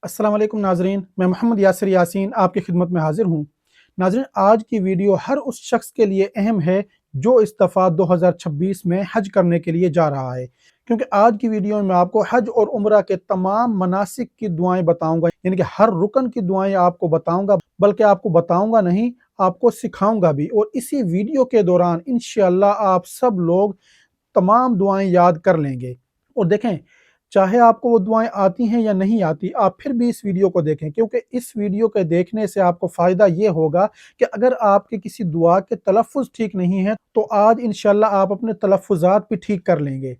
अस्सलाम वालेकुम नाजरीन, मैं मोहम्मद यासिर यासीन आपकी खिदमत में हाजिर हूँ। नाजरीन, आज की वीडियो हर उस शख्स के लिए अहम है जो इस दफ़ा 2026 में हज करने के लिए जा रहा है, क्योंकि आज की वीडियो में मैं आपको हज और उम्रा के तमाम मनासिक की दुआएं बताऊंगा, यानी कि हर रुकन की दुआएं आपको बताऊंगा, बल्कि आपको बताऊंगा नहीं, आपको सिखाऊंगा भी। और इसी वीडियो के दौरान इंशाअल्लाह आप सब लोग तमाम दुआएं याद कर लेंगे। और देखें, चाहे आपको वो दुआएं आती हैं या नहीं आती, आप फिर भी इस वीडियो को देखें, क्योंकि इस वीडियो के देखने से आपको फ़ायदा ये होगा कि अगर आपके किसी दुआ के तलफ़्फ़ुज़ ठीक नहीं है, तो आज इंशाअल्लाह आप अपने तलफ़्फ़ुज़ात भी ठीक कर लेंगे।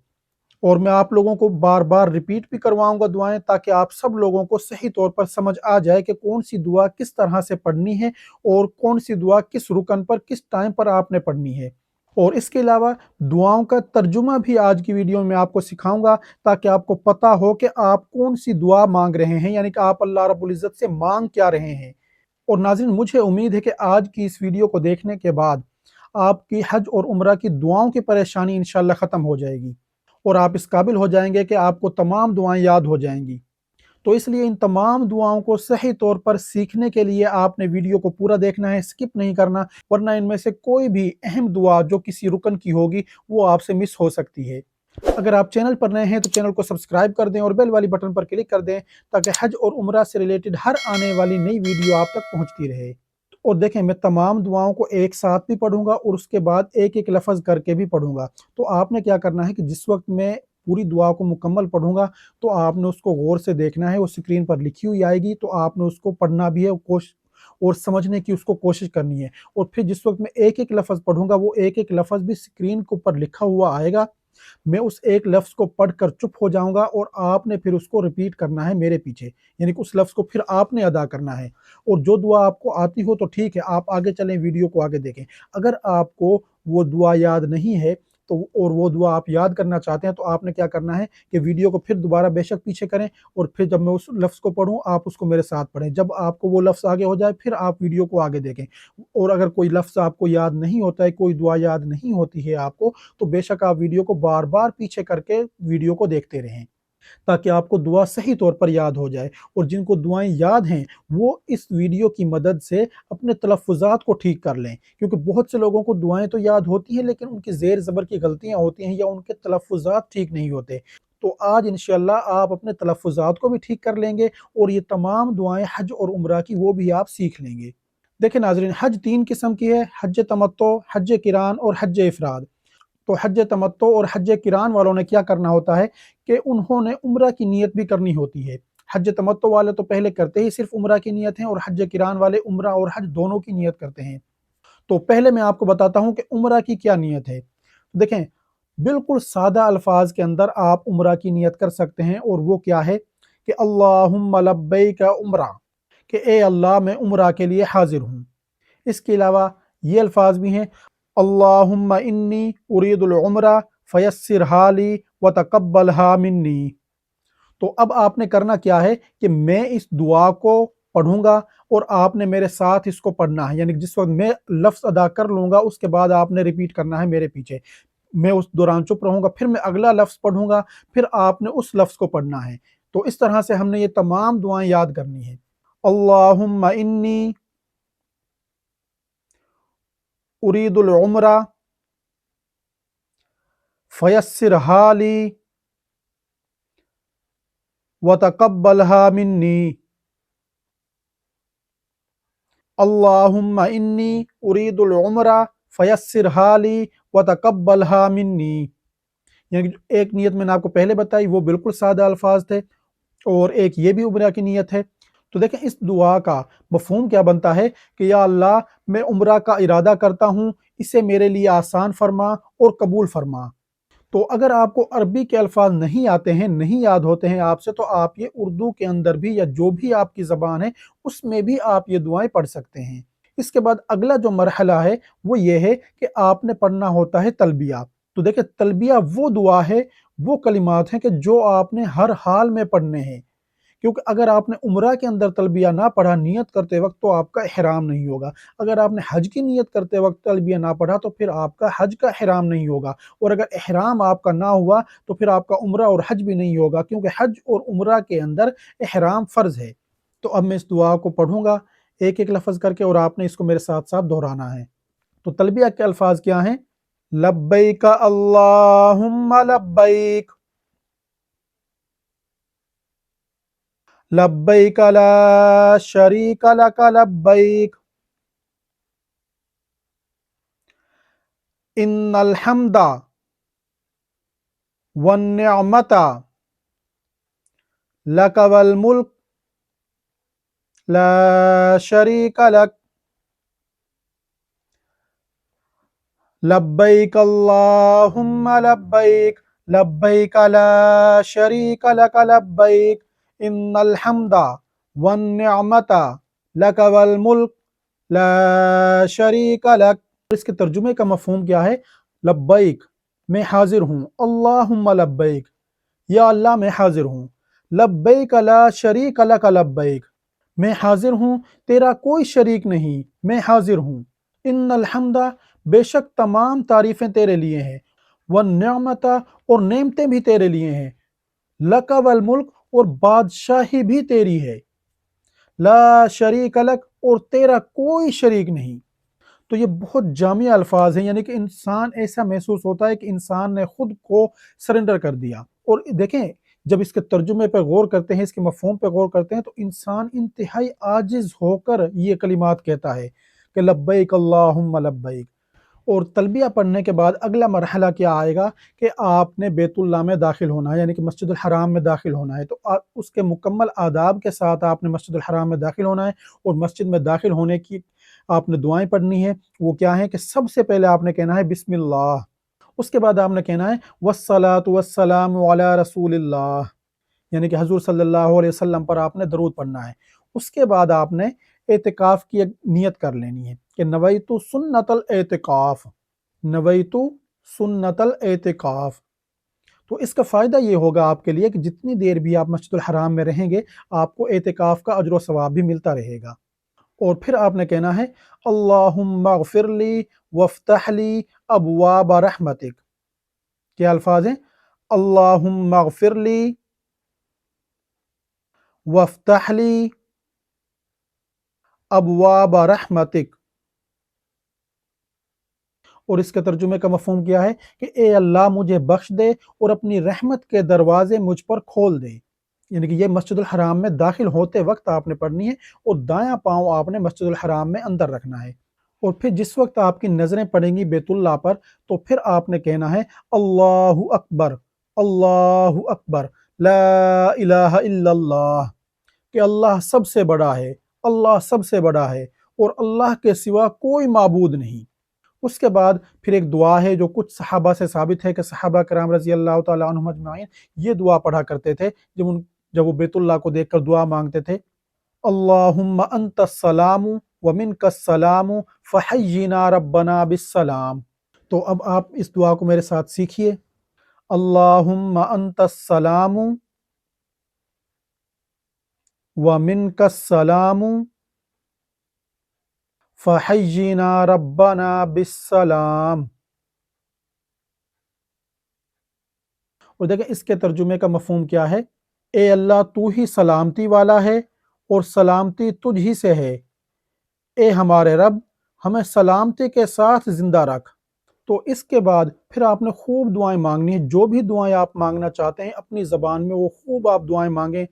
और मैं आप लोगों को बार-बार रिपीट भी करवाऊँगा दुआएँ, ताकि आप सब लोगों को सही तौर पर समझ आ जाए कि कौन-सी दुआ किस तरह से पढ़नी है और कौन-सी दुआ किस रुकन पर, किस टाइम पर आपने पढ़नी है। और इसके अलावा दुआओं का तर्जुमा भी आज की वीडियो में आपको सिखाऊँगा, ताकि आपको पता हो कि आप कौन-सी दुआ माँग रहे हैं, यानी कि आप अल्लाह रब्बुल इज़्ज़त से माँग क्या रहे हैं। और नाज़रीन, मुझे उम्मीद है कि आज की इस वीडियो को देखने के बाद आपकी हज और उम्रा की दुआओं की परेशानी इंशाअल्लाह ख़त्म हो जाएगी और आप इस काबिल हो जाएंगे कि आपको तमाम दुआएं याद हो जाएंगी। तो इसलिए इन तमाम दुआओं को सही तौर पर सीखने के लिए आपने वीडियो को पूरा देखना है, स्किप नहीं करना, वरना इनमें से कोई भी अहम दुआ जो किसी रुकन की होगी वो आपसे मिस हो सकती है। अगर आप चैनल पर नए हैं तो चैनल को सब्सक्राइब कर दें और बेल वाली बटन पर क्लिक कर दें, ताकि हज और उम्रा से रिलेटेड हर आने वाली नई वीडियो आप तक पहुंचती रहे। और देखें, मैं तमाम दुआओं को एक साथ भी पढ़ूंगा और उसके बाद एक एक लफ्ज़ करके भी पढ़ूंगा। तो आपने क्या करना है कि जिस वक्त मैं पूरी दुआ को मुकम्मल पढ़ूंगा, तो आपने उसको गौर से देखना है, वो स्क्रीन पर लिखी हुई आएगी, तो आपने उसको पढ़ना भी है, और समझने की उसको कोशिश करनी है। और फिर जिस वक्त मैं एक एक लफ्ज़ पढ़ूंगा, वो एक एक लफ्ज़ भी स्क्रीन के ऊपर लिखा हुआ आएगा। मैं उस एक लफ्ज़ को पढ़कर चुप हो जाऊँगा और आपने फिर उसको रिपीट करना है मेरे पीछे, यानी कि उस लफ्ज़ को फिर आपने अदा करना है। और जो दुआ आपको आती हो तो ठीक है, आप आगे चलें, वीडियो को आगे देखें। अगर आपको वो दुआ याद नहीं है, तो और वो दुआ आप याद करना चाहते हैं, तो आपने क्या करना है कि वीडियो को फिर दोबारा बेशक पीछे करें और फिर जब मैं उस लफ्ज़ को पढ़ूँ, आप उसको मेरे साथ पढ़ें। जब आपको वो लफ्ज़ आगे हो जाए, फिर आप वीडियो को आगे देखें। और अगर कोई लफ्ज़ आपको याद नहीं होता है, कोई दुआ याद नहीं होती है आपको, तो बेशक आप वीडियो को बार-बार पीछे करके वीडियो को देखते रहें, ताकि आपको दुआ सही तौर पर याद हो जाए। और जिनको दुआएँ याद हैं, वो इस वीडियो की मदद से अपने तलफ़्फ़ुज़ात को ठीक कर लें, क्योंकि बहुत से लोगों को दुआएँ तो याद होती हैं, लेकिन उनकी ज़ेर-ज़बर की गलतियाँ होती हैं या उनके तलफ़्फ़ुज़ात ठीक नहीं होते। तो आज इंशाअल्लाह आप अपने तलफ़्फ़ुज़ात को भी ठीक कर लेंगे और ये तमाम दुआएँ हज और उम्रा की वो भी आप सीख लेंगे। देखिए नाज़रीन, हज 3 किस्म की है, हज तमत्तो, हज किरान और हज इफ़राद। तो हज तमत्तो और हज किरान वालों ने क्या करना होता है कि उन्होंने उम्रा की नियत भी करनी होती है। हज तमत्तो वाले तो पहले करते ही सिर्फ उम्रा की नियत है, और हज किरान वाले उम्रा और हज दोनों की नियत करते हैं। तो पहले मैं आपको बताता हूँ कि उम्रा की क्या नियत है। देखें, बिल्कुल सादा अल्फाज के अंदर आप उम्रा की नियत कर सकते हैं, और वो क्या है कि अल्लाहुम्मा लब्बैक उम्रा, कि ए अल्लाह, मैं उम्रा के लिए हाजिर हूँ। इसके अलावा ये अल्फाज भी हैं, अल्लाहुम्मा इन्नी उरीदुल उम्रा फयस्सिर हाली व तकब्बलहा मिन्नी। तो अब आपने करना क्या है कि मैं इस दुआ को पढ़ूंगा और आपने मेरे साथ इसको पढ़ना है, यानी जिस वक्त मैं लफ्ज़ अदा कर लूंगा, उसके बाद आपने रिपीट करना है मेरे पीछे। मैं उस दौरान चुप रहूंगा, फिर मैं अगला लफ्ज़ पढ़ूंगा, फिर आपने उस लफ्ज़ को पढ़ना है। तो इस तरह से हमने ये तमाम दुआएं याद करनी है। अल्लाहुम्मा इन्नी उरीदुल उम्रा फयस्सिर हाली व तकब्बलहा मिन्नी। अल्लाहुम्मा इन्नी उरीदुल उम्रा फयस्सिर हाली व तकब्बलहा मिन्नी। यानी कि एक नियत मैंने आपको पहले बताई, वो बिल्कुल सादा अल्फाज थे, और एक ये भी उम्रा की नियत है। तो देखें, इस दुआ का मफ़हूम क्या बनता है कि या अल्लाह, मैं उम्रा का इरादा करता हूँ, इसे मेरे लिए आसान फरमा और कबूल फरमा। तो अगर आपको अरबी के अल्फाज नहीं आते हैं, नहीं याद होते हैं आपसे, तो आप ये उर्दू के अंदर भी, या जो भी आपकी ज़बान है उसमें भी आप ये दुआएं पढ़ सकते हैं। इसके बाद अगला जो मरहला है वो ये है कि आपने पढ़ना होता है तलबिया। तो देखिए, तलबिया वो दुआ है, वो कलिमात हैं कि जो आपने हर हाल में पढ़ने हैं, क्योंकि अगर आपने उम्रा के अंदर तलबिया ना पढ़ा नियत करते वक्त तो आपका इहराम नहीं होगा। अगर आपने हज की नियत करते वक्त तलबिया ना पढ़ा तो फिर आपका हज का इहराम नहीं होगा, और अगर इहराम आपका ना हुआ तो फिर आपका उम्रा और हज भी नहीं होगा, क्योंकि हज और उम्रा के अंदर इहराम फ़र्ज है। तो अब मैं इस दुआ को पढ़ूंगा एक एक लफ्ज़ करके, और आपने इसको मेरे साथ साथ दोहराना है। तो तलबिया के अल्फाज क्या हैं? लब्बैक अल्लाहुम्मा लब्बैक, लब्बैक ला शरीक लक लब्बैक, इन्नल हम्दा वन निअमता लक वल मुल्क ला शरीक लक, लब्बैक अल्लाहुम्मा लब्बैक, लब्बैक ला शरीक लक लब्बैक, इन्नल हम्दा वन निअमता लक वल मुल्क ला शरीक लक। इसके तर्जुमे का मफहूम क्या है? लब्बैक, मैं हाजिर हूँ, अल्लाहुम्मा लब्बैक, या अल्लाह मैं हाजिर हूँ, लब्बैक ला शरीक लक लब्बैक, मैं हाजिर हूँ, तेरा कोई शरीक नहीं, मैं हाजिर हूँ, इन्नल हम्दा, बेशक तमाम तारीफें तेरे लिए हैं, वन निअमता, और नेमतें भी तेरे लिए हैं, लक वल मुल्क, और बादशाही भी तेरी है, ला शरीक लक, और तेरा कोई शरीक नहीं। तो ये बहुत जामिया अल्फाज हैं, यानी कि इंसान ऐसा महसूस होता है कि इंसान ने खुद को सरेंडर कर दिया। और देखें, जब इसके तर्जुमे पर गौर करते हैं, इसके मफहूम पर गौर करते हैं, तो इंसान इंतहाई आजिज होकर ये कलिमात कहता है कि लब्बैक अल्लाहुम्मा लब्बैक। और तलबिया पढ़ने के बाद अगला मरहला क्या आएगा कि आपने बैतुल्लाह में दाखिल होना है, यानी कि मस्जिदुल हराम में दाखिल होना है। तो उसके मुकम्मल आदाब के साथ आपने मस्जिदुल हराम में दाखिल होना है, और मस्जिद में दाखिल होने की आपने दुआएं पढ़नी है। वो क्या है कि सबसे पहले आपने कहना है बिस्मिल्लाह, उसके बाद आपने कहना है वस्सलातु वस्सलामु अला रसूलिल्लाह, यानी कि हजूर सल्लल्लाहु अलैहि वसल्लम पर आपने दरूद पढ़ना है। उसके बाद आपने एतिकाफ की एक नियत कर लेनी है कि नवैतु सुन्नतल एतिकाफ, नवैतु सुन्नतल एतिकाफ। तो इसका फ़ायदा ये होगा आपके लिए कि जितनी देर भी आप मस्जिदुल हराम में रहेंगे, आपको एतिकाफ का अजर व सवाब भी मिलता रहेगा। और फिर आपने कहना है अल्लाहुम्मा ग़फ़िरली वफ़्तहली अबवाब रहमतिक। क्या अल्फाज हैं? अल्लाहुम्मा ग़फ़िरली वफ़्तहली अबवाब रहमतिक। और इसके तर्जुमे का मफहूम क्या है कि ए अल्लाह मुझे बख्श दे और अपनी रहमत के दरवाजे मुझ पर खोल दे। यानी कि ये मस्जिदुल हराम में दाखिल होते वक्त आपने पढ़नी है, और दायां पाँव आपने मस्जिदुल हराम में अंदर रखना है। और फिर जिस वक्त आपकी नज़रें पड़ेंगी बैतुल्लाह पर, तो फिर आपने कहना है अल्लाहु अकबर, अल्लाहु अकबर, ला इलाहा इल्लल्लाह, कि अल्लाह सबसे बड़ा है, अल्लाह सबसे बड़ा है, और अल्लाह के सिवा कोई माबूद नहीं। उसके बाद फिर एक दुआ है जो कुछ सहाबा से साबित है कि सहाबा कराम रज़ी अल्लाह तआला अन्हुम अजमाइन ये दुआ पढ़ा करते थे जब वो बैतुल्लाह को देखकर दुआ मांगते थे। अल्लाहुम्मा अंतस सलामु व मिनकस सलामु फहय्यिना रब्बना बिस्सलाम। तो अब आप इस दुआ को मेरे साथ सीखिए। अल्लाहुम्मा अंतस सलामु व मिनकस सलामु फहय्यिना रब्बना बिस्सलाम। और देखें इसके तर्जुमे का मफहूम क्या है? ए अल्लाह तू ही सलामती वाला है और सलामती तुझ ही से है, ए हमारे रब हमें सलामती के साथ जिंदा रख। तो इसके बाद फिर आपने खूब दुआएं मांगनी है, जो भी दुआएं आप मांगना चाहते हैं अपनी ज़बान में वो खूब आप दुआएं मांगें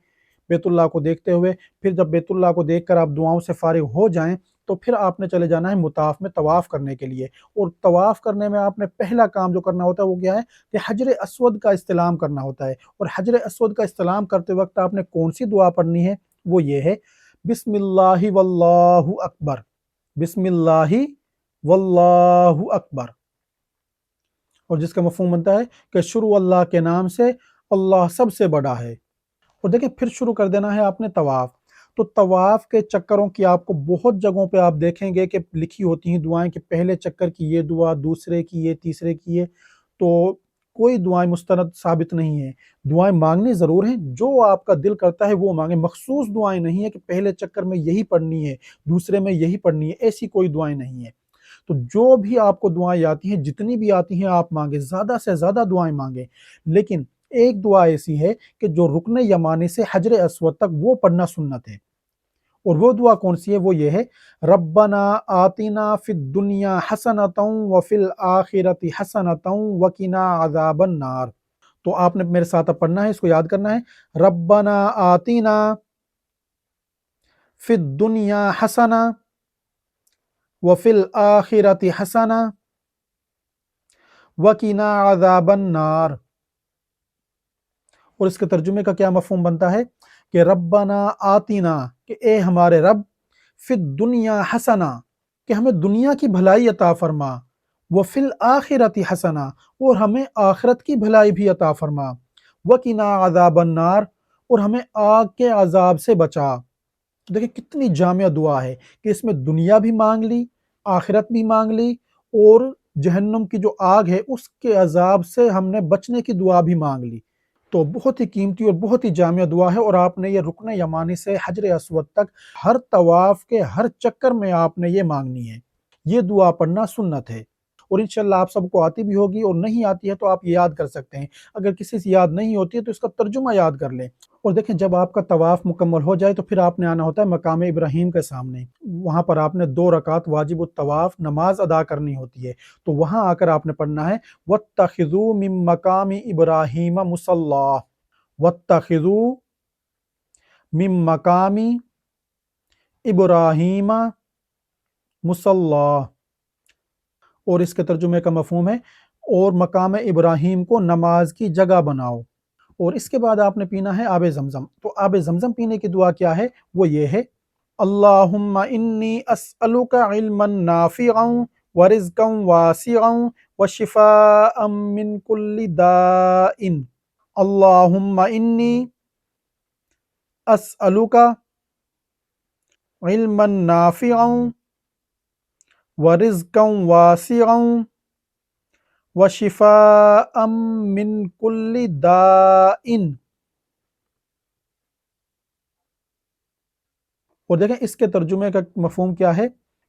बैतुल्लाह को देखते हुए। फिर जब बैतुल्लाह को देखकर आप दुआओं से फारिग हो जाएं, तो फिर आपने चले जाना है मुताफ में तवाफ़ करने के लिए। और तवाफ़ करने में आपने पहला काम जो करना होता है वो क्या है कि हजर अस्वद का इस्तेलाम करना होता है। और हजर अस्वद का इस्तेलाम करते वक्त आपने कौन सी दुआ पढ़नी है? वो ये है बिस्मिल्लाहि वल्लाहु अकबर, बिस्मिल्लाहि वल्लाहु अकबर। और जिसका मफहूम बनता है कि शुरू अल्लाह के नाम से, अल्लाह सबसे बड़ा है। और देखिए फिर शुरू कर देना है आपने तवाफ़। तो तवाफ़ के चक्करों की आपको बहुत जगहों पे आप देखेंगे कि लिखी होती हैं दुआएं कि पहले चक्कर की ये दुआ, दूसरे की ये, तीसरे की ये। तो کوئی دعائیں مستند ثابت نہیں ہیں۔ دعائیں مانگنی ضرور ہیں، جو آپ کا دل کرتا ہے وہ مانگیں، مخصوص دعائیں نہیں ہیں کہ پہلے چکر میں یہی پڑھنی ہے، دوسرے میں یہی پڑھنی ہے، ایسی کوئی دعائیں نہیں ہیں۔ تو جو بھی آپ کو دعائیں آتی ہیں، جتنی بھی آتی ہیں آپ مانگیں، زیادہ سے زیادہ دعائیں مانگیں، لیکن ایک دعا ایسی ہے کہ جو رکن یمانی سے حجر اسود تک وہ پڑھنا سنت ہے، اور وہ دعا کون سی ہے؟ وہ یہ ہے، ربنا آتنا فی الدنیا حسنۃ وفی الآخرۃ حسنۃ وقنا عذاب النار۔ تو آپ نے میرے ساتھ اب پڑھنا ہے، اس کو یاد کرنا ہے، ربنا آتنا فی الدنیا حسنہ وفی الآخرۃ حسنہ وقنا عذاب النار۔ اور اس کے ترجمے کا کیا مفہوم بنتا ہے کہ ربنا آتنا، کہ اے ہمارے رب، فی الدنیا حسنہ، کہ ہمیں دنیا کی بھلائی عطا فرما، وفی الآخرۃ حسنہ، اور ہمیں آخرت کی بھلائی بھی عطا فرما، وقنا عذاب النار، اور ہمیں آگ کے عذاب سے بچا۔ تو دیکھیں کتنی جامع دعا ہے کہ اس میں دنیا بھی مانگ لی، آخرت بھی مانگ لی، اور جہنم کی جو آگ ہے اس کے عذاب سے ہم نے بچنے کی دعا بھی مانگ لی۔ تو بہت ہی قیمتی اور بہت ہی جامع دعا ہے، اور آپ نے یہ رکن یمانی سے حجر اسود تک ہر طواف کے ہر چکر میں آپ نے یہ مانگنی ہے۔ یہ دعا پڑھنا سنت ہے، اور انشاءاللہ آپ سب کو آتی بھی ہوگی، اور نہیں آتی ہے تو آپ یہ یاد کر سکتے ہیں۔ اگر کسی سے یاد نہیں ہوتی ہے تو اس کا ترجمہ یاد کر لیں۔ اور دیکھیں جب آپ کا طواف مکمل ہو جائے تو پھر آپ نے آنا ہوتا ہے مقام ابراہیم کے سامنے، وہاں پر آپ نے 2 رکعت واجب الطواف نماز ادا کرنی ہوتی ہے، تو وہاں آ کر آپ نے پڑھنا ہے وَاتَّخِذُوا مِن مَّقَامِ إِبْرَاهِيمَ مُصَلًّى، وَاتَّخِذُوا مِن مَّقَامِ إِبْرَاهِيمَ مُصَلًّى، اور اس کے ترجمے کا مفہوم ہے اور مقام ابراہیم کو نماز کی جگہ بناؤ۔ اور اس کے بعد آپ نے پینا ہے آب زمزم۔ تو آب زمزم پینے کی دعا کیا ہے؟ وہ یہ ہے، اللہم انی اسألک علما نافعا ورزقا واسعا وشفاء من کل داء۔ اللہم انی اسألک علما نافعا ورزقا واسعا وشفاء من کل داء۔ اور دیکھیں اس کے ترجمے کا مفہوم کیا ہے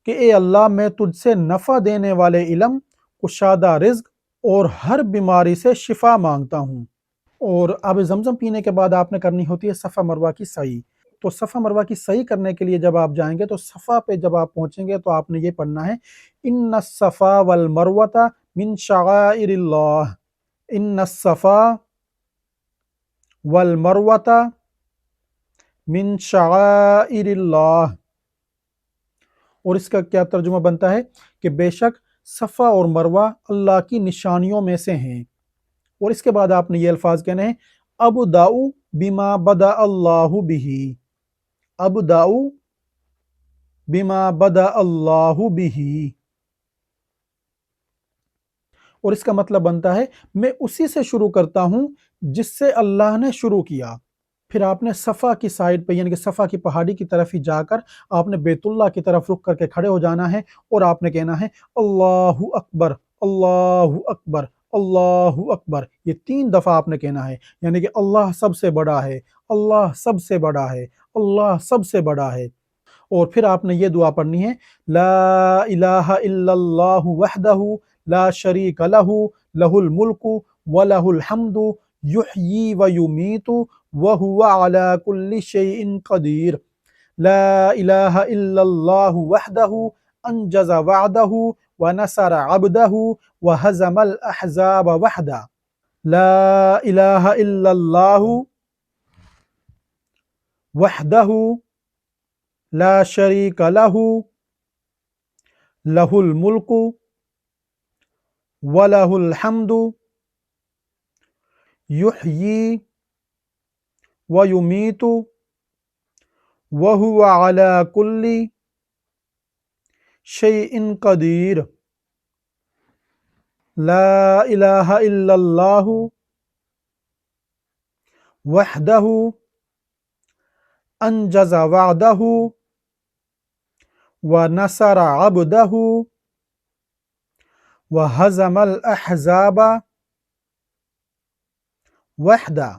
کہ اے اللہ، میں تجھ سے نفع دینے والے علم، کشادہ رزق اور ہر بیماری سے شفا مانگتا ہوں۔ اور آب زمزم پینے کے بعد آپ نے کرنی ہوتی ہے صفا مروہ کی سعی۔ تو صفا مروہ کی سعی کرنے کے لیے جب آپ جائیں گے تو صفا پہ جب آپ پہنچیں گے تو آپ نے یہ پڑھنا ہے، ان الصفا والمروہ من شعائر اللہ، ان الصفا والمروہ من شعائر اللہ۔ اور اس کا کیا ترجمہ بنتا ہے کہ بے شک صفا اور مروہ اللہ کی نشانیوں میں سے ہیں۔ اور اس کے بعد آپ نے یہ الفاظ کہنے ہیں، ابدأ بما بدأ اللہ بہ، ابدأ بما بدأ اللہ بہ۔ اور اس کا مطلب بنتا ہے میں اسی سے شروع کرتا ہوں جس سے اللہ نے شروع کیا۔ پھر آپ نے صفا کی سائڈ پہ یعنی کہ صفا کی پہاڑی کی طرف ہی جا کر آپ نے بیت اللہ کی طرف رخ کر کے کھڑے ہو جانا ہے، اور آپ نے کہنا ہے اللہ اکبر، اللہ اکبر، اللہ اکبر۔ یہ 3 دفعہ آپ نے کہنا ہے، یعنی کہ اللہ سب سے بڑا ہے، اللہ سب سے بڑا ہے، اللہ سب سے بڑا ہے۔ اور پھر آپ نے یہ دعا پڑھنی ہے، لا الہ الا اللہ وحدہ لا شریک لہ، لہ الملک ولہ الحمد یحیی ویمیت وہو علی کل شیء قدیر۔ لا الہ الا اللہ وحدہ انجز وعدہ ونصر عبدہ وہزم الاحزاب وحدہ۔ لا الہ الا اللہ وحدہ لا شریک لہ، لہ الملک ولہ الحمد یحیی ویمیت وہو علی کل شیء قدیر۔ لا الہ الا اللہ وحدہ انجز وعدہ ونصر عبدہ وہزم الاحزاب वहदा।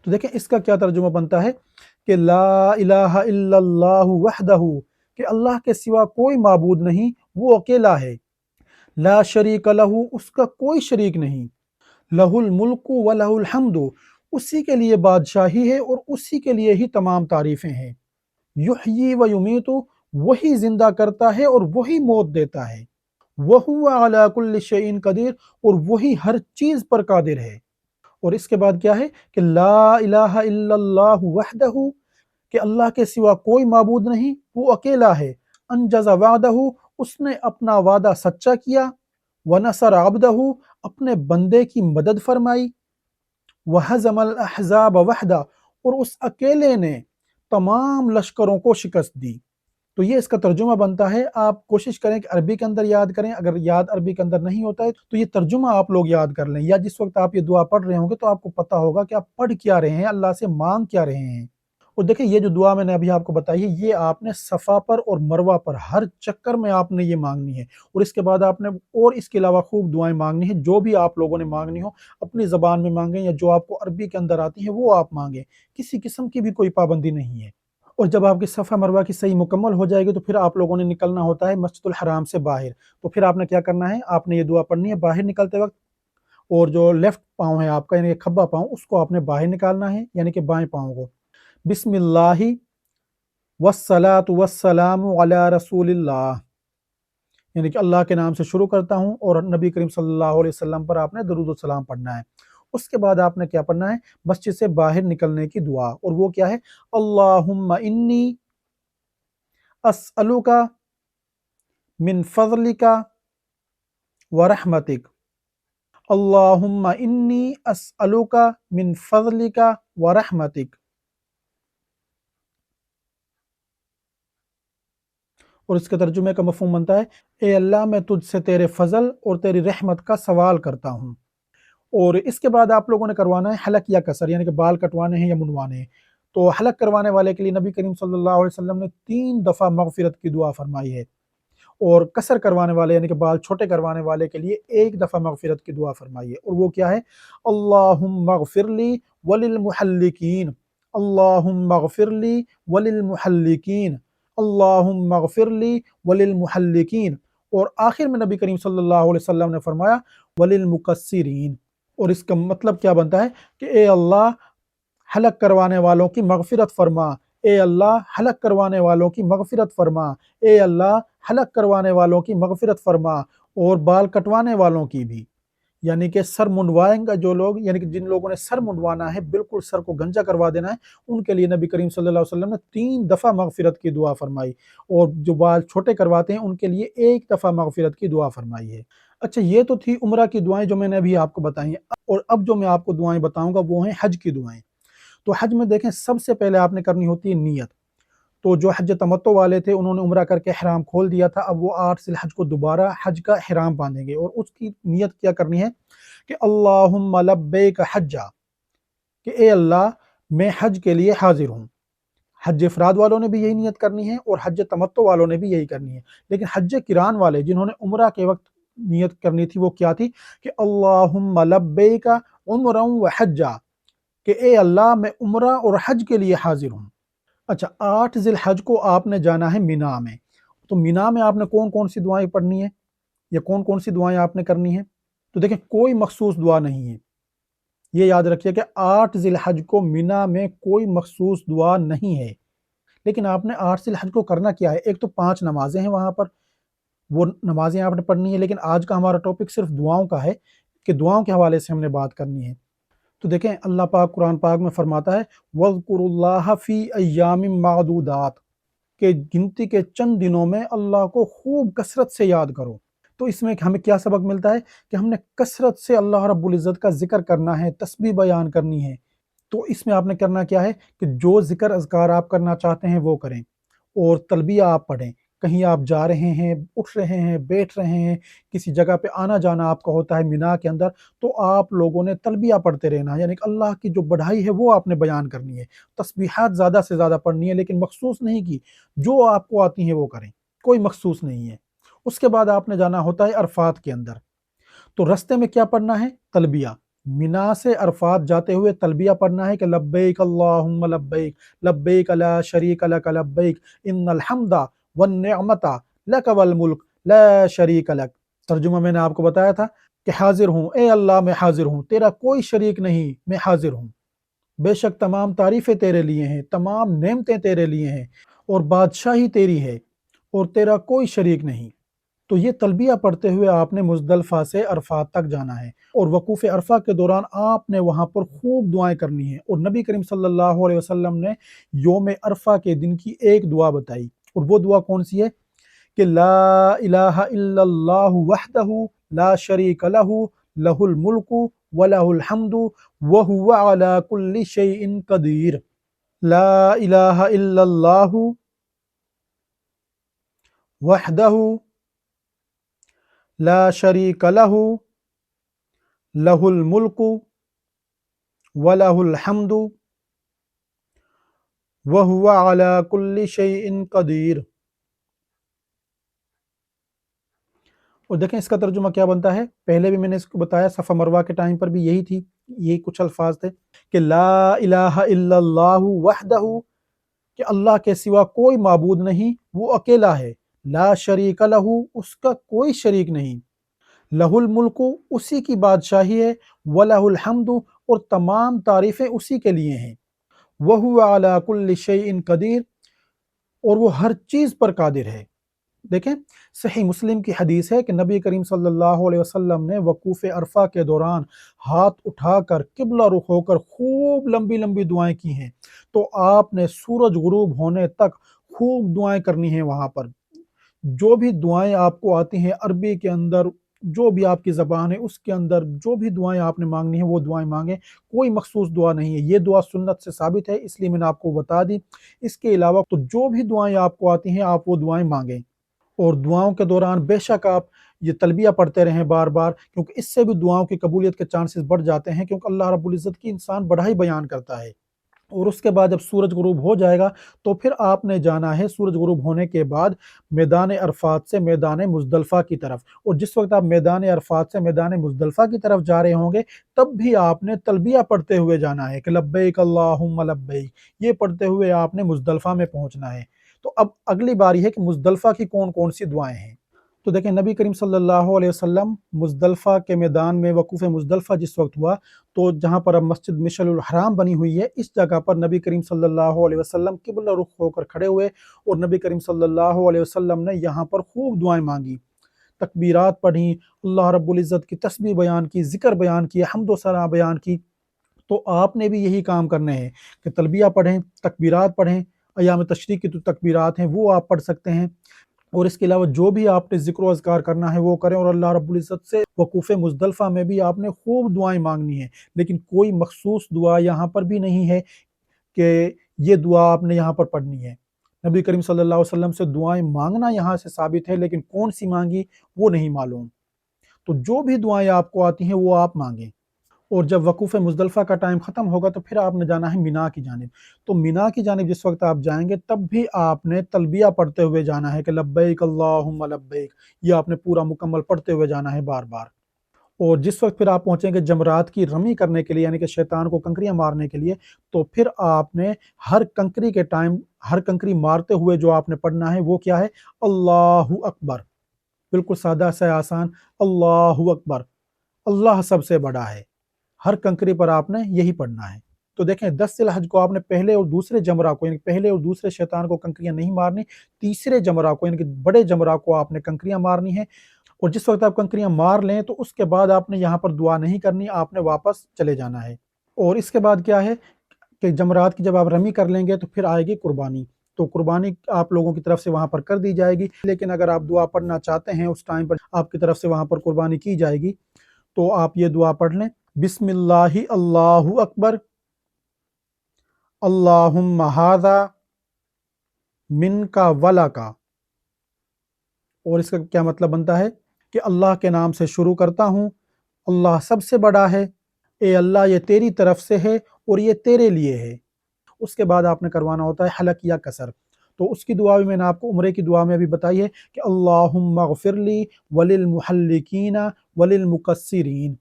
तो देखें इसका क्या तर्जुमा बनता है कि ला इलाहा इल्लल्लाहु वहदहू, कि अल्लाह के सिवा कोई माबूद नहीं, वो अकेला है। ला शरीक लहू, उसका कोई शरीक नहीं। लहुल मुल्कु व लहुल हम्दु, उसी के लिए बादशाही है और उसी के लिए ही तमाम तारीफें हैं। युहयी व युमीतु, वही जिंदा करता है और वही मौत देता है। वहुवा अला कुल्लि शैइन कदीर, और वही हर चीज पर कादिर है। और इसके बाद क्या है कि ला इलाहा इल्लल्लाहु वहदहू, कि अल्लाह के सिवा कोई माबूद नहीं, वो अकेला है। अनजज़ा वादहू, उसने अपना वादा सच्चा किया। व नसर अब्दहू, अपने बंदे की मदद फरमाई। वहज़मल अहज़ाब वहदा, और उस अकेले ने तमाम लश्करों को शिकस्त दी। तो ये इसका तर्जुमा बनता है। आप कोशिश करें कि अरबी के अंदर याद करें, अगर याद अरबी के अंदर नहीं होता है तो ये तर्जुमा आप लोग याद कर लें, या जिस वक्त आप ये दुआ पढ़ रहे होंगे तो आपको पता होगा कि आप पढ़ क्या रहे हैं, अल्लाह से मांग क्या रहे हैं। और देखिए ये जो दुआ मैंने अभी आपको बताई है, ये आपने सफ़ा पर और मरवा पर हर चक्कर में आपने ये मांगनी है। और इसके बाद आपने और इसके अलावा खूब दुआएं मांगनी है, जो भी आप लोगों ने मांगनी हो अपनी ज़बान में मांगें, या जो आपको अरबी के अंदर आती है वो आप मांगें, किसी किस्म की भी कोई पाबंदी नहीं है। और जब आपकी सफ़ा मरवा की सही मुकम्मल हो जाएगी तो फिर आप लोगों ने निकलना होता है मस्जिदुल हराम से बाहर। तो फिर आपने क्या करना है, आपने ये दुआ पढ़नी है बाहर निकलते वक्त, और जो लेफ्ट पाँव है आपका यानी कि खब्बा पाँव, उसको आपने बाहर निकालना है, यानी कि बाएं पाँव को। बिस्मिल्लाहि वस्सलातु वस्सलामु अला रसूलिल्लाह, यानी कि अल्लाह के नाम से शुरू करता हूँ, और नबी करीम सल्लल्लाहु अलैहि वसल्लम पर आपने दरूद व सलाम पढ़ना है। उसके बाद आपने क्या पढ़ना है, मस्जिद से बाहर निकलने की दुआ, और वो क्या है, अल्लाहुम्मा इन्नी अस्अलुका मिन फज़लिका व रहमतिक। अल्लाहुम्मा इन्नी अस्अलुका मिन फज़लिका व रहमतिक। और इसके तर्जुमे का मफ़हूम बनता है, ए अल्लाह मैं तुझसे तेरे फजल और तेरी रहमत का सवाल करता हूँ। और इसके बाद आप लोगों ने करवाना है हलक या कसर, यानी कि बाल कटवाने हैं या मुंडवाने हैं। तो हलक करवाने वाले के लिए नबी करीम सल्लल्लाहु अलैहि वसल्लम ने 3 दफ़ा मगफिरत की दुआ फरमाई है, और कसर करवाने वाले यानी कि बाल छोटे करवाने वाले के लिए 1 दफ़ा मगफिरत की दुआ फरमाई है, और वो क्या है, अल्लाहुम्मा अग़फ़िरली वलिल मुहल्लिकीन, अल्लाहुम्मा अग़फ़िरली वलिल मुहल्लिकीन, अल्लाहुम्मा अग़फ़िरली वलिल मुहल्लिकीन। और आखिर में नबी करीम सल्लल्लाहु अलैहि वसल्लम ने फरमाया वलिल मुकस्सिरीन। और इसका मतलब क्या बनता है कि ए अल्लाह हलक करवाने वालों की मगफिरत फरमा, ए अल्लाह हलक करवाने वालों की मगफिरत फरमा, ए अल्लाह हलक करवाने वालों की मगफिरत फरमा, और बाल कटवाने वालों की भी, यानी कि सर मुंडवाएंगे जो लोग, यानी कि जिन लोगों ने सर मुंडवाना है, बिल्कुल सर को गंजा करवा देना है, उनके लिए नबी करीम सल्लल्लाहु अलैहि वसल्लम ने 3 दफ़ा मगफिरत की दुआ फरमाई, और जो बाल छोटे करवाते हैं उनके लिए 1 दफ़ा मगफिरत की दुआ फरमाई है। अच्छा, ये तो थी उम्रा की दुआएं जो मैंने अभी आपको बताई हैं, और अब जो मैं आपको दुआएं बताऊंगा वो हैं हज की दुआएं। तो हज में देखें सबसे पहले आपने करनी होती है नियत। तो जो हज तमत्तो वाले थे उन्होंने उम्रा करके ihराम खोल दिया था, अब वो 8 ज़िलहज को दोबारा हज का ihराम बांधेंगे, और उसकी नियत क्या करनी है कि अल्लाहुम्मा लब्बैक हज्जा, कि ए अल्लाह मैं हज के लिए हाजिर हूँ। हज इफ़राद वालों ने भी यही नियत करनी है और हज तमत्तो वालों ने भी यही करनी है। लेकिन हज किरान वाले जिन्होंने उम्रा के वक्त नियत करनी थी वो क्या थी कि अल्लाहुम्मा लब्बैक उम्रन व हज्जा, कि ए अल्लाह मैं उम्रा और हज के लिए हाजिर हूँ। अच्छा, 8 ज़िलहज को आपने जाना है मिना में। तो मिना में आपने कौन-कौन सी दुआएँ पढ़नी है, या कौन-कौन सी दुआएँ आपने करनी है? तो देखिए कोई मखसूस दुआ नहीं है। ये याद रखिए कि 8 ज़िलहज को मिना में कोई मखसूस दुआ नहीं है। लेकिन आपने 8 ज़िलहज को करना क्या है? एक तो 5 नमाज़ें हैं वहाँ पर, वो नमाज़ें आपने पढ़नी है, लेकिन आज का हमारा टॉपिक सिर्फ़ दुआओं का है कि दुआओं के हवाले से हमने बात करनी है। तो देखें अल्लाह पाक कुरान पाक में फरमाता है वज़्कुरुल्लाह फ़ी अय्यामिन मादूदात, के गिनती के चंद दिनों में अल्लाह को खूब कसरत से याद करो। तो इसमें हमें क्या सबक मिलता है कि हमने कसरत से अल्लाह रब्बुल इज़्ज़त का ज़िक्र करना है, तस्बीह बयान करनी है। तो इसमें आपने करना क्या है कि जो ज़िक्र अज़कार आप करना चाहते हैं वो करें, और तलबिया आप पढ़ें। कहीं आप जा रहे हैं, उठ रहे हैं, बैठ रहे हैं, किसी जगह पे आना-जाना आपका होता है मिना के अंदर, तो आप लोगों ने तलबिया पढ़ते रहना है, यानी कि अल्लाह की जो बढ़ाई है वो आपने बयान करनी है। तस्बीहात ज़्यादा से ज़्यादा पढ़नी है, लेकिन मखसूस नहीं की, जो आपको आती हैं वो करें, कोई मखसूस नहीं है। उसके बाद आपने जाना होता है अरफ़ात के अंदर। तो रास्ते में क्या पढ़ना है? तलबिया। मिना से अरफात जाते हुए तलबिया पढ़ना है कि लब्बैक अल्लाहुम्मा लब्बैक लब्बैक ला शरीक लक लब्बैक इन्नल हम्दा वन निअमता लक वल मुल्क ला शरीक लक। तर्जुमा मैंने आपको बताया था कि हाजिर हूँ, ए अल्लाह मैं हाजिर हूँ, तेरा कोई शरीक नहीं, मैं हाजिर हूँ। बेशक तमाम तारीफें तेरे लिए हैं, तमाम नेमतें तेरे लिए हैं और बादशाही तेरी है और तेरा कोई शरीक नहीं। तो ये तलबिया पढ़ते हुए आपने मुज़दलिफ़ा से अरफात तक जाना है और वकूफ़ अरफा के दौरान आपने वहाँ पर खूब दुआएं करनी है। और नबी करीम सल्लल्लाहु अलैहि वसल्लम ने योम अरफा के दिन की एक दुआ बताई, और वो दुआ कौन सी है कि ला इलाहा इल्लल्लाहु वहदहु ला शरीक लहु लहुल मुल्कु व लहुल हम्दु व हुवा अला कुल्लि शैइन कदीर। ला इलाहा इल्लल्लाहु वहदहु ला शरीक लहु लहुल मुल्कु व लहुल हम्दु व हुवा अला कुल्लि शैइन कदीर। और देखें इसका तर्जुमा क्या बनता है। पहले भी मैंने इसको बताया, सफ़ा मरवा के टाइम पर भी यही थी, यही कुछ अल्फाज थे कि ला इलाहा इल्लल्लाहु वहदहु, कि अल्लाह के सिवा कोई माबूद नहीं, वो अकेला है। ला शरीक लहू, उसका कोई शरीक नहीं। लहुल मुल्कु, उसी की बादशाही है। वलहुल हम्दु, और तमाम तारीफें उसी के लिए हैं। वहुवा अला कुल्लि शैइन कदीर, और वो हर चीज पर कादिर है। देखें सही मुस्लिम की हदीस है कि नबी करीम सल्लल्लाहु अलैहि वसल्लम ने वकूफ़ अरफा के दौरान हाथ उठाकर किबला रुख होकर खूब लंबी लंबी दुआएं की हैं। तो आपने सूरज गुरूब होने तक खूब दुआएं करनी है। वहां पर जो भी दुआएं आपको आती हैं अरबी के अंदर, जो भी आपकी ज़बान है उसके अंदर जो भी दुआएं आपने मांगनी है वो दुआएं मांगें। कोई मखसूस दुआ नहीं है, ये दुआ सुन्नत से साबित है, इसलिए मैंने आपको बता दी। इसके अलावा तो जो भी दुआएं आपको आती हैं आप वो दुआएं मांगें। और दुआओं के दौरान बेशक आप ये तलबिया पढ़ते रहें बार बार, क्योंकि इससे भी दुआओं की कबूलियत के चांसेस बढ़ जाते हैं, क्योंकि अल्लाह रब्बुल इज़्ज़त की इंसान बढ़ाई बयान करता है। और उसके बाद जब सूरज गुरूब हो जाएगा तो फिर आपने जाना है सूरज गुरूब होने के बाद मैदान अरफात से मैदान मुज़दलिफ़ा की तरफ। और जिस वक्त आप मैदान अरफात से मैदान मुज़दलिफ़ा की तरफ जा रहे होंगे तब भी आपने तलबिया पढ़ते हुए जाना है कि लब्बैक अल्लाहुम्मा लब्बैक, ये पढ़ते हुए आपने मुज़दलिफ़ा में पहुंचना है। तो अब अगली बारी है कि मुज़दलिफ़ा की कौन कौन सी दुआएं हैं। तो देखें नबी करीम सल्लल्लाहु अलैहि वसल्लम मुज़दलिफ़ा के मैदान में वक़ूफ़ मुज़दलिफ़ा जिस वक्त हुआ, तो जहाँ पर अब मस्जिद मिशअल हराम बनी हुई है, इस जगह पर नबी करीम सल्लल्लाहु अलैहि वसल्लम किबला रुख होकर खड़े हुए और नबी करीम सल्लल्लाहु अलैहि वसल्लम ने यहाँ पर खूब दुआएं मांगी, तकबीरात पढ़ी, अल्लाह रब्बुल इज़्ज़त की तस्बीह बयान की, ज़िक्र बयान किया, हम्द व सना बयान की। तो आपने भी यही काम करने हैं कि तलबिया पढ़ें, तकबीरात पढ़ें, अयाम तशरीक की जो तकबीरात हैं वो आप पढ़ सकते हैं। और इसके अलावा जो भी आपने ज़िक्र व अज़कार करना है वो करें। और अल्लाह रब्बुल इज़्ज़त से वकूफ़ मुज़दलिफ़ा में भी आपने खूब दुआएं मांगनी है, लेकिन कोई मखसूस दुआ यहाँ पर भी नहीं है कि ये दुआ आपने यहाँ पर पढ़नी है। नबी करीम सल्लल्लाहु अलैहि वसल्लम से दुआएं मांगना यहाँ से साबित है, लेकिन कौन सी मांगी वो नहीं मालूम। तो जो भी दुआएं आपको आती हैं वो आप मांगें। और जब वकूफ़ मुज़दलिफ़ा का टाइम ख़त्म होगा तो फिर आपने जाना है मिना की जानिब। तो मिना की जानिब जिस वक्त आप जाएंगे तब भी आपने तलबिया पढ़ते हुए जाना है कि लब्बैक अल्लाहुम्मा लब्बैक, ये आपने पूरा मुकम्मल पढ़ते हुए जाना है बार बार। और जिस वक्त फिर आप पहुंचेंगे जमरात की रमी करने के लिए, यानी कि शैतान को कंकरियां मारने के लिए, तो फिर आपने हर कंकरी के टाइम, हर कंकरी मारते हुए जो आपने पढ़ना है वो क्या है, अल्लाहु अकबर। बिल्कुल सादा सा आसान, अल्लाहु अकबर, अल्लाह सबसे बड़ा है। हर कंकरी पर आपने यही पढ़ना है। तो देखें 10 ज़िलहज को आपने पहले और दूसरे जमरा को, यानी पहले और दूसरे शैतान को कंकरियां नहीं मारनी, तीसरे जमरा को यानी कि बड़े जमरा को आपने कंकरियां मारनी है। और जिस वक्त आप कंकरियां मार लें तो उसके बाद आपने यहाँ पर दुआ नहीं करनी, आपने वापस चले जाना है। और इसके बाद क्या है कि जमरात की जब आप रमी कर लेंगे तो फिर आएगी कुर्बानी। तो कुर्बानी आप लोगों की तरफ से वहां पर कर दी जाएगी, लेकिन अगर आप दुआ पढ़ना चाहते हैं उस टाइम पर आपकी तरफ से वहां पर कुर्बानी की जाएगी, तो आप ये दुआ पढ़ लें, बिस्मिल्लाहि अल्लाहु अकबर, अल्लाहुम्मा हाज़ा मिनका वलका। और इसका क्या मतलब बनता है कि अल्लाह के नाम से शुरू करता हूँ, अल्लाह सबसे बड़ा है, ए अल्लाह ये तेरी तरफ से है और ये तेरे लिए है। उसके बाद आपने करवाना होता है हलक या कसर। तो उसकी दुआ भी मैंने आपको उम्रे की दुआ में भी बताई है कि अल्लाहुम्मा गफिरली वलिल मुहल्लिकीना वलिल मुकस्सिरीन।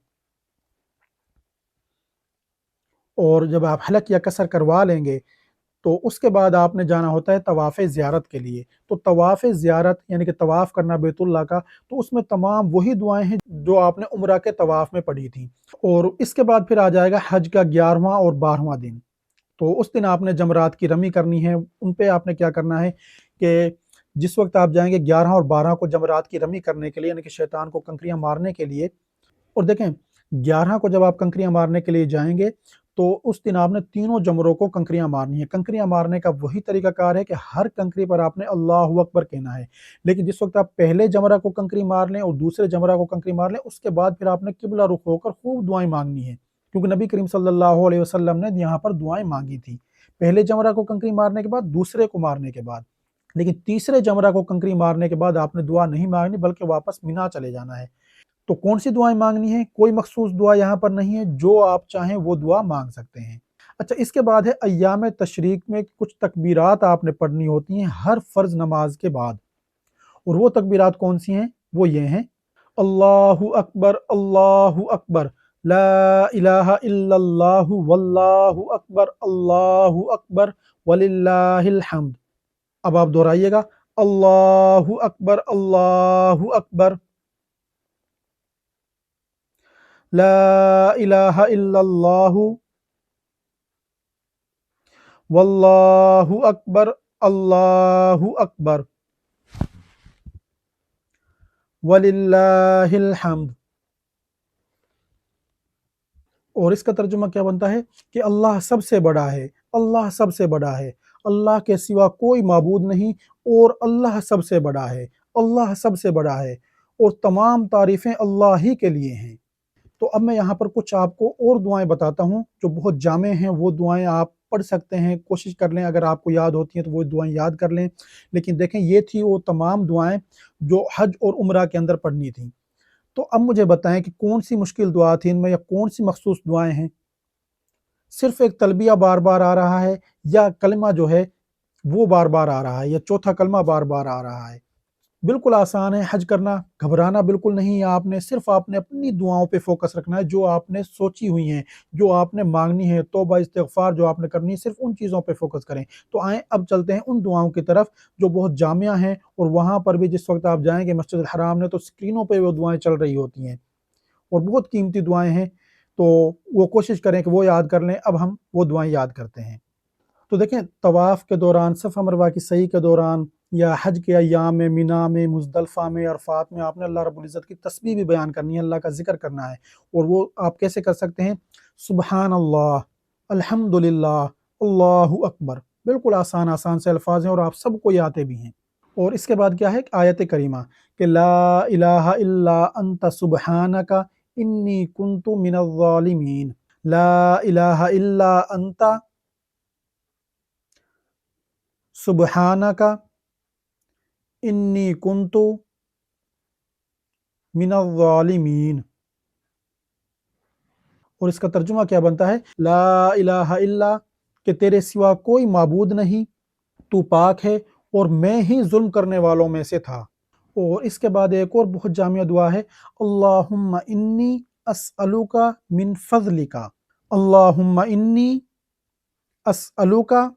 और जब आप हलक या कसर करवा लेंगे तो उसके बाद आपने जाना होता है तवाफ़ ज़ियारत के लिए। तो तवाफ़ ज़ियारत यानी कि तवाफ़ करना बैतुल्लाह का, तो उसमें तमाम वही दुआएँ हैं जो आपने उम्रा के तवाफ़ में पढ़ी थी। और इसके बाद फिर आ जाएगा हज का 11वां और 12वां दिन। तो उस दिन आपने जमरात की रमी करनी है। उन पे आपने क्या करना है कि जिस वक़्त आप जाएँगे 11 और 12 को जमरात की रमी करने के लिए, यानी कि शैतान को कंकरियाँ मारने के लिए। और देखें, 11 को जब आप कंकरियाँ मारने के लिए जाएँगे, तो उस दिन आपने तीनों जमरों को कंकरियाँ मारनी है। कंकरियाँ मारने का वही तरीक़ाकार है कि हर कंकरी पर आपने अल्लाहु अकबर कहना है। लेकिन जिस वक़्त आप पहले जमरा को कंकरी मार लें और दूसरे जमरा को कंकरी मार लें, उसके बाद फिर आपने किबला रुख होकर खूब दुआएँ माँगनी है। क्योंकि नबी करीम सल्लल्लाहु अलैहि वसल्लम ने यहाँ पर दुआएँ माँगी थी। पहले जमरा को कंकरी मारने के बाद, दूसरे को मारने के बाद। लेकिन तीसरे जमरा को कंकरी मारने के बाद आपने दुआ नहीं माँगनी, बल्कि वापस मिना चले जाना है। तो कौन सी दुआएँ माँगनी है? कोई मखसूस दुआ यहाँ पर नहीं है, जो आप चाहें वो दुआ माँग सकते हैं। अच्छा, इसके बाद है अय्याम तशरीक में कुछ तकबीरात आपने पढ़नी होती हैं हर फ़र्ज़ नमाज के बाद। और वो तकबीरात कौन सी हैं? वो ये हैं, अल्लाहु अकबर, ला इलाहा इल्लल्लाहु वल्लाहु अकबर वलिल्लाहिल हम्द। अब आप दोहराइएगा, अल्लाहु अकबर, ला इलाहा इल्लल्लाहु वल्लाहु अकबर, अल्लाहु अकबर वलिल्लाहिल हम्द। और इसका तर्जुमा क्या बनता है कि अल्लाह सबसे बड़ा है, अल्लाह सबसे बड़ा है, अल्लाह के सिवा कोई माबूद नहीं, और अल्लाह सबसे बड़ा है, अल्लाह सबसे बड़ा है, और तमाम तारीफ़ें अल्लाह ही के लिए हैं। तो अब मैं यहाँ पर कुछ आपको और दुआएँ बताता हूँ जो बहुत जामे हैं। वो दुआएँ आप पढ़ सकते हैं, कोशिश कर लें, अगर आपको याद होती हैं तो वो दुआएँ याद कर लें। लेकिन देखें, ये थी वो तमाम दुआएँ जो हज और उम्रा के अंदर पढ़नी थी। तो अब मुझे बताएँ कि कौन-सी मुश्किल दुआ थी इनमें, या कौन-सी मखसूस दुआएँ हैं? सिर्फ़ एक तलबिया बार-बार आ रहा है, या कलमा जो है वो बार-बार आ रहा है, या चौथा कलमा बार-बार आ रहा है? बिल्कुल आसान है हज करना, घबराना बिल्कुल नहीं है आपने, सिर्फ़ आपने अपनी दुआओं पे फ़ोकस रखना है जो आपने सोची हुई हैं, जो आपने माँगनी है, तौबा इस्तिग़फ़ार जो आपने करनी है, सिर्फ़ उन चीज़ों पे फ़ोकस करें। तो आएँ अब चलते हैं उन दुआओं की तरफ जो बहुत जामिया हैं, और वहाँ पर भी जिस वक़्त आप जाएँगे मस्जिद हराम में, तो स्क्रीनों पे वो दुआएँ चल रही होती हैं, और बहुत कीमती दुआएँ हैं, तो वो कोशिश करें कि वो याद कर लें। अब हम वो दुआएँ याद करते हैं। तो देखें, तवाफ़ के दौरान, सफ़ा मरवा की सई के दौरान, या हज के अय्याम में, मिना में, मुज़दलिफ़ा में, अरफ़ात में आपने अल्लाह रब्बुल इज़्ज़त की तस्बीह भी बयान करनी है, अल्लाह का ज़िक्र करना है। और वो आप कैसे कर सकते हैं? सुबहान अल्लाह, अल्हम्दुलिल्लाह, अल्लाहु अकबर। बिल्कुल आसान-आसान से अल्फ़ाज़ हैं और आप सबको ये आते भी हैं। और इसके बाद क्या है? आयत करीमा कि ला इलाहा इल्ला अंत सुब्हानका इन्नी कुन्तु मिनज़ ज़ालिमीन। ला इलाहा इल्ला अंत सुब्हानका इन्नी कुन्तु मिनज़ ज़ालिमीन। और इसका तर्जुमा क्या बनता है? ला इलाहा इल्ला, कि तेरे सिवा कोई माबूद नहीं, तू पाक है, और मैं ही जुल्म करने वालों में से था। और इसके बाद एक और बहुत जामिया दुआ है, अल्लाहुम्मा इन्नी अस्अलुका मिन फ़ज़लिका। अल्लाहुम्मा इन्नी अस्अलुका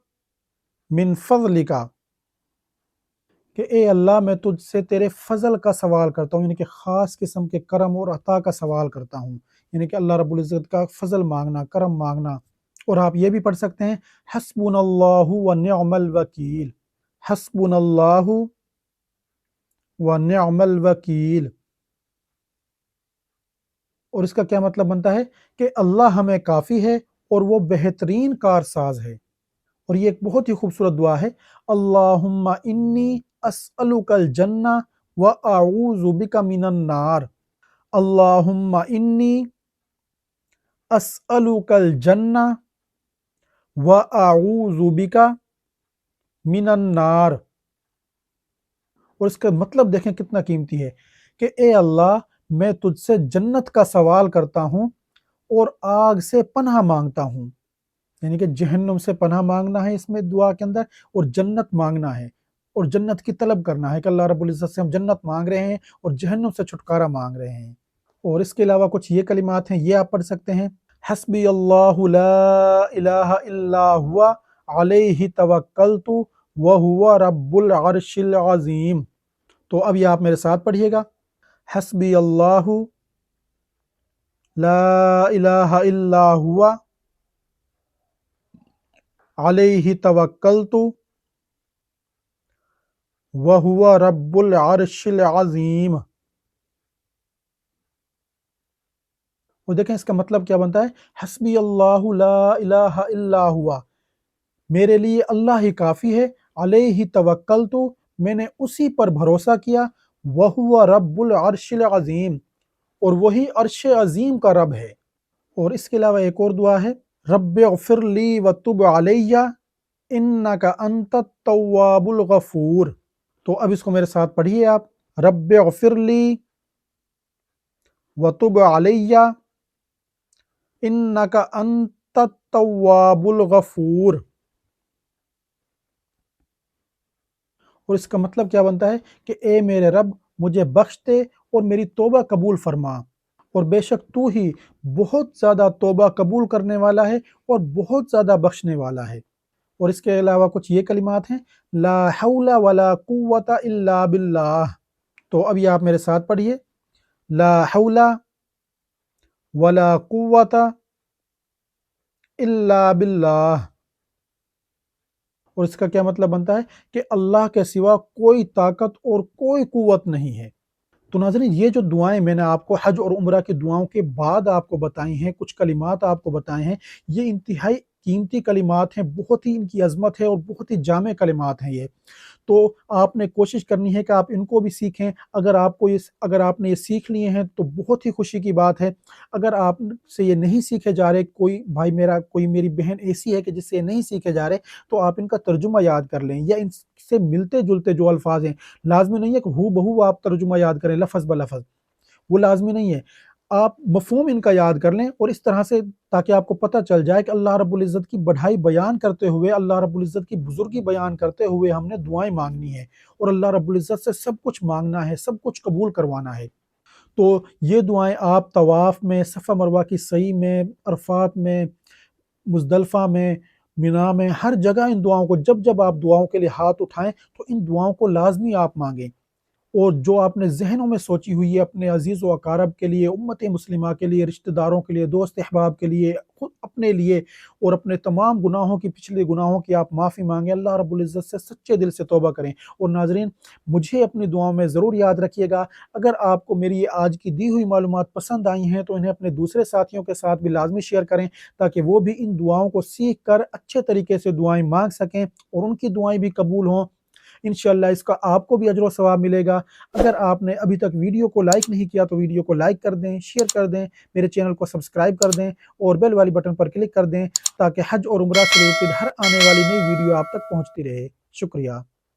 मिन फ़ज़लिका, कि ए अल्लाह, मैं तुझसे तेरे फ़ज़ल का सवाल करता हूँ, यानी कि ख़ास किस्म के करम और अता का सवाल करता हूँ। यानी कि अल्लाह रब्बुल इज़्ज़त का फ़ज़ल माँगना, करम माँगना। और आप ये भी पढ़ सकते हैं, हस्बुनल्लाहु व निअमल वकील, हस्बुनल्लाहु व निअमल वकील। और इसका क्या मतलब बनता है कि अल्लाह हमें काफ़ी है और वो बेहतरीन कारसाज़ है। और ये एक बहुत ही खूबसूरत दुआ है, अल्लाहुम्मा इन्नी अस्अलुकल जन्ना व अऊज़ु बिका मिनन नार। अल्लाहुम्मा इन्नी अस्अलुकल जन्ना व अऊज़ु बिका मिनन नार। और इसका मतलब देखें कितना कीमती है कि ए अल्लाह, मैं तुझसे जन्नत का सवाल करता हूँ और आग से पनाह मांगता हूँ। यानी कि जहन्नुम से पनाह मांगना है इसमें दुआ के अंदर, और जन्नत मांगना है, और जन्नत की तलब करना है कि अल्लाह रब्बुल इज़्ज़त से हम जन्नत मांग रहे हैं और जहन्नुम से छुटकारा मांग रहे हैं। और इसके अलावा कुछ ये कलिमात हैं, ये आप पढ़ सकते हैं, حسبی اللہ لا الہ الا ہوا علیہ توکلت وہو رب العرش العظیم۔ تو اب یہ آپ میرے ساتھ پڑھیے گا، حسبی اللہ لا الہ الا ہوا علیہ توکلت وہو رب العرش العظیم۔ اور دیکھیں اس کا مطلب کیا بنتا ہے، حسبی اللہ لا الہ الا ہوا، میرے لیے اللہ ہی کافی ہے، علیہ توکلت، میں نے اسی پر بھروسہ کیا، وہو رب العرش العظیم، اور وہی عرش عظیم کا رب ہے۔ اور اس کے علاوہ ایک اور دعا ہے، رب اغفر لی وتب علیہ انک انت التواب الغفور۔ تو اب اس کو میرے ساتھ پڑھیے آپ، رب اغفر لی وتب علیہ انک انت التواب الغفور۔ اور اس کا مطلب کیا بنتا ہے کہ اے میرے رب مجھے بخش دے اور میری توبہ قبول فرما، اور بے شک تو ہی بہت زیادہ توبہ قبول کرنے والا ہے اور بہت زیادہ بخشنے والا ہے۔ اور اس کے علاوہ کچھ یہ کلمات ہیں، لا حول ولا قوت الا باللہ۔ تو اب یہ آپ میرے ساتھ پڑھیے، لا حول ولا قوت الا باللہ۔ اور اس کا کیا مطلب بنتا ہے کہ اللہ کے سوا کوئی طاقت اور کوئی قوت نہیں ہے۔ تو ناظرین، یہ جو دعائیں میں نے آپ کو حج اور عمرہ کی دعاؤں کے بعد آپ کو بتائی ہیں، کچھ کلمات آپ کو بتائے ہیں، یہ انتہائی قیمتی کلمات ہیں، بہت ہی ان کی عظمت ہے اور بہت ہی جامع کلمات ہیں یہ۔ تو آپ نے کوشش کرنی ہے کہ آپ ان کو بھی سیکھیں۔ اگر آپ نے یہ سیکھ لیے ہیں تو بہت ہی خوشی کی بات ہے۔ اگر آپ سے یہ نہیں سیکھے جا رہے، کوئی بھائی میرا، کوئی میری بہن ایسی ہے کہ جس سے یہ نہیں سیکھے جا رہے، تو آپ ان کا ترجمہ یاد کر لیں، یا ان سے ملتے جلتے جو الفاظ ہیں، لازمی نہیں ہے کہ ہو بہو آپ ترجمہ یاد کریں لفظ بلفظ، وہ لازمی نہیں ہے، آپ مفہوم ان کا یاد کر لیں، اور اس طرح سے تاکہ آپ کو پتہ چل جائے کہ اللہ رب العزت کی بڑھائی بیان کرتے ہوئے، اللہ رب العزت کی بزرگی بیان کرتے ہوئے ہم نے دعائیں مانگنی ہے، اور اللہ رب العزت سے سب کچھ مانگنا ہے، سب کچھ قبول کروانا ہے۔ تو یہ دعائیں آپ طواف میں، صفا مروہ کی سعی میں، عرفات میں، مزدلفہ میں، مینا میں، ہر جگہ ان دعاؤں کو، جب جب آپ دعاؤں کے لیے ہاتھ اٹھائیں تو ان دعاؤں کو لازمی آپ مانگیں، اور جو آپ نے ذہنوں میں سوچی ہوئی ہے اپنے عزیز و اقارب کے لیے، امت مسلمہ کے لیے، رشتہ داروں کے لیے، دوست احباب کے لیے، خود اپنے لیے، اور اپنے تمام گناہوں کی، پچھلے گناہوں کی آپ معافی مانگیں، اللہ رب العزت سے سچے دل سے توبہ کریں۔ اور ناظرین، مجھے اپنی دعاؤں میں ضرور یاد رکھیے گا۔ اگر آپ کو میری یہ آج کی دی ہوئی معلومات پسند آئی ہیں تو انہیں اپنے دوسرے ساتھیوں کے ساتھ بھی لازمی شیئر کریں، تاکہ وہ بھی ان دعاؤں کو سیکھ کر اچھے طریقے سے دعائیں مانگ سکیں اور ان کی دعائیں بھی قبول ہوں۔ انشاءاللہ اس کا آپ کو بھی اجر و ثواب ملے گا۔ اگر آپ نے ابھی تک ویڈیو کو لائک نہیں کیا تو ویڈیو کو لائک کر دیں، شیئر کر دیں، میرے چینل کو سبسکرائب کر دیں، اور بیل والی بٹن پر کلک کر دیں، تاکہ حج اور عمرہ سے ریلیٹڈ ہر آنے والی نئی ویڈیو آپ تک پہنچتی رہے۔ شکریہ۔